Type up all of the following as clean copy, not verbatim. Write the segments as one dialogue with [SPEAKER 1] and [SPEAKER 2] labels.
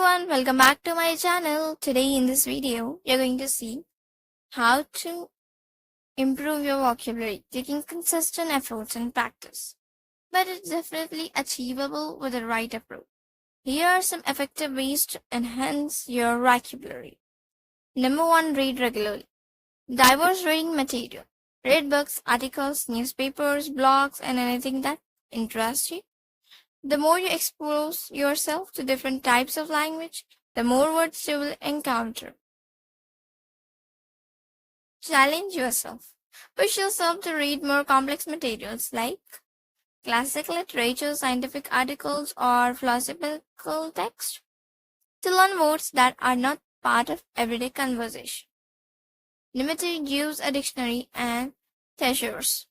[SPEAKER 1] everyone, welcome back to my channel. Today in this video, you're going to see how to improve your vocabulary taking consistent efforts and practice. But it's definitely achievable with the right approach. Here are some effective ways to enhance your vocabulary. Number 1, read regularly. Diverse reading material. Read books, articles, newspapers, blogs, and anything that interests you. The more you expose yourself to different types of language, the more words you will encounter. Challenge yourself. Push yourself to read more complex materials like classic literature, scientific articles, or philosophical texts to learn words that are not part of everyday conversation. Number 3, use a dictionary and thesaurus.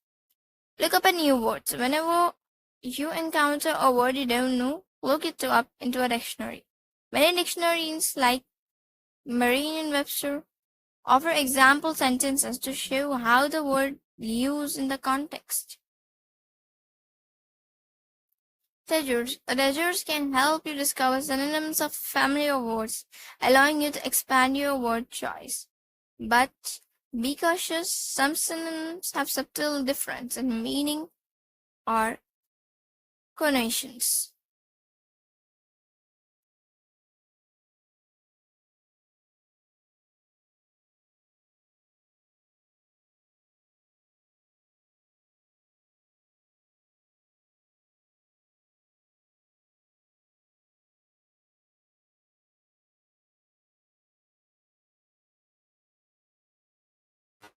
[SPEAKER 1] Look up a new words. Whenever you encounter a word you don't know, look it up into a dictionary. Many dictionaries like Merriam-Webster offer example sentences to show how the word used in the context. Thesaurus can help you discover synonyms of familiar words, allowing you to expand your word choice. But be cautious, some synonyms have subtle difference in meaning or connotations.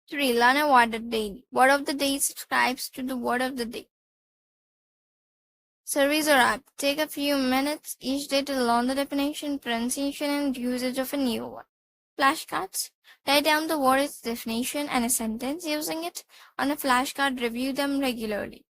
[SPEAKER 1] Three, learn a word a day. Word of the day subscribes to the word of the day. Surveys or app. Take a few minutes each day to learn the definition, pronunciation, and usage of a new word. Flashcards. Write down the word, its definition, and a sentence using it on a flashcard. Review them regularly.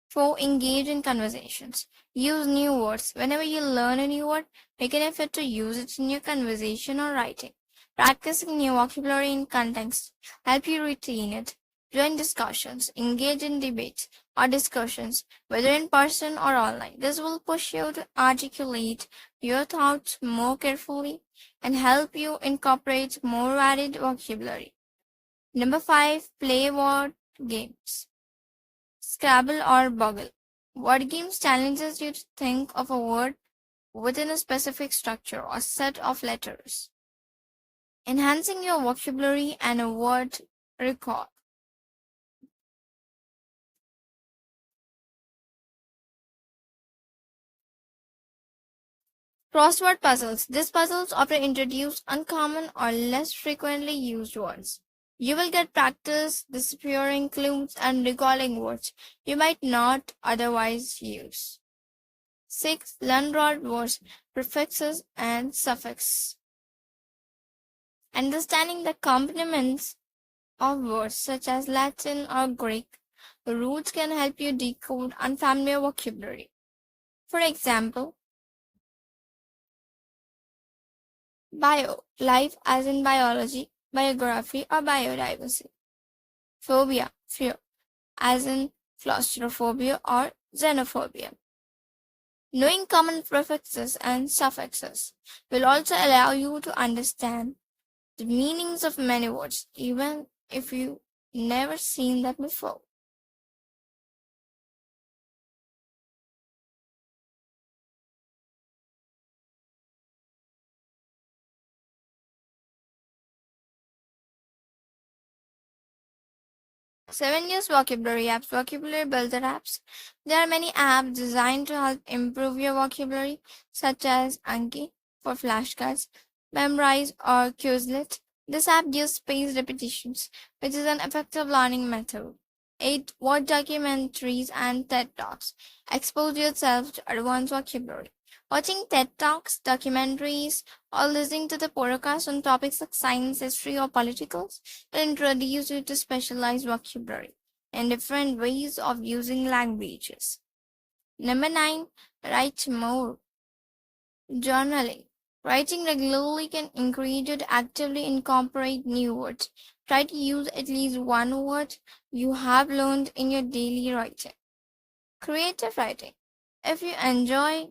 [SPEAKER 1] 4. Engage in conversations. Use new words. Whenever you learn a new word, make an effort to use it in your conversation or writing. Practicing new vocabulary in context help you retain it. Join discussions, engage in debates or discussions, whether in person or online. This will push you to articulate your thoughts more carefully and help you incorporate more varied vocabulary. Number 5, play word games. Scrabble or Boggle. Word games challenges you to think of a word within a specific structure or set of letters, enhancing your vocabulary and a word recall. Crossword puzzles. These puzzles often introduce uncommon or less frequently used words. You will get practice deciphering clues and recalling words you might not otherwise use. 6. Learn root words, prefixes, and suffixes. Understanding the complements of words such as Latin or Greek roots can help you decode unfamiliar vocabulary. For example, bio, life as in biology, biography, or biodiversity. Phobia, fear, as in claustrophobia or xenophobia. Knowing common prefixes and suffixes will also allow you to understand the meanings of many words, even if you've never seen them before. Seven Years Vocabulary Apps, Vocabulary Builder Apps. There are many apps designed to help improve your vocabulary, such as Anki for flashcards, Memrise, or Quizlet. This app gives spaced repetitions, which is an effective learning method. 8. Watch documentaries and TED Talks. Expose yourself to advanced vocabulary. Watching TED Talks, documentaries, or listening to the podcast on topics like science, history, or politicals will introduce you to specialized vocabulary and different ways of using languages. Number 9. Write more. Journaling. Writing regularly can encourage you to actively incorporate new words. Try to use at least one word you have learned in your daily writing. Creative writing. If you enjoy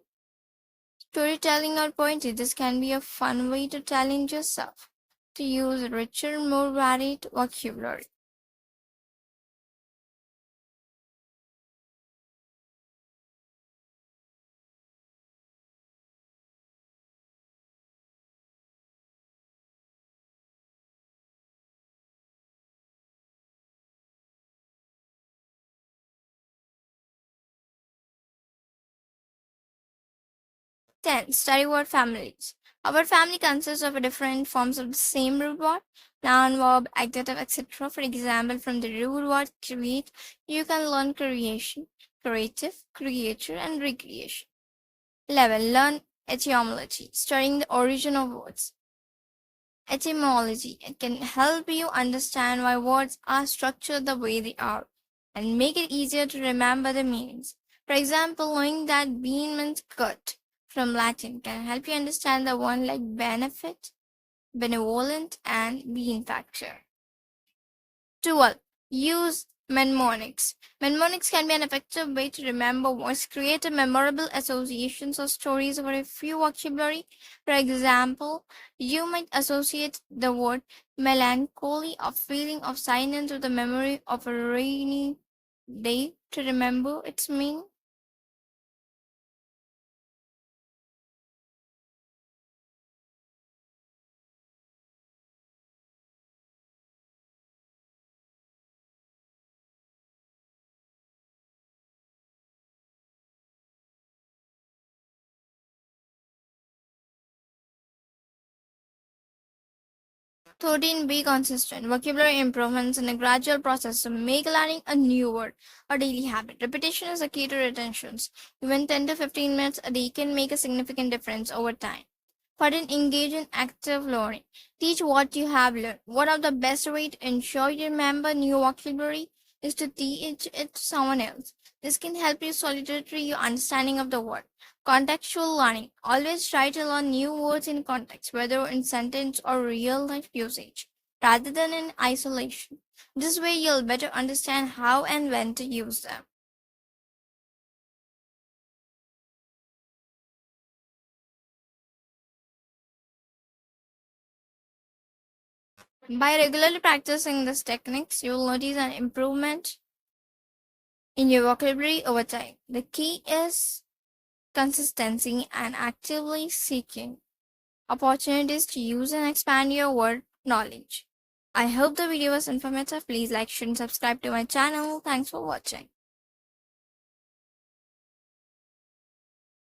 [SPEAKER 1] Storytelling or poetry, this can be a fun way to challenge yourself to use richer, more varied vocabulary. 10. Study word families. Our family consists of different forms of the same root word, noun, verb, adjective, etc. For example, from the root word create, you can learn creation, creative, creature, and recreation. 11. Learn etymology, studying the origin of words. Etymology. It can help you understand why words are structured the way they are and make it easier to remember the meanings. For example, knowing that bean means cut from Latin can help you understand the one like benefit, benevolent, and benefactor. 12. Use mnemonics. Mnemonics can be an effective way to remember words, create memorable associations or stories over a few vocabulary. For example, you might associate the word melancholy or feeling of silence with the memory of a rainy day to remember its meaning. Thirteen, be consistent. Vocabulary improvements in a gradual process to make learning a new word a daily habit. Repetition is the key to retention. Even 10 to 15 minutes a day can make a significant difference over time. 14. Engage in active learning. Teach what you have learned. One of the best ways to ensure you remember new vocabulary is to teach it to someone else. This can help you solidify your understanding of the word. Contextual learning. Always try to learn new words in context, whether in sentence or real life usage, rather than in isolation. This way, you'll better understand how and when to use them. By regularly practicing these techniques, you'll notice an improvement in your vocabulary over time. The key is consistency and actively seeking opportunities to use and expand your word knowledge. I hope the video was informative. Please like, share, and subscribe to my channel. Thanks for watching.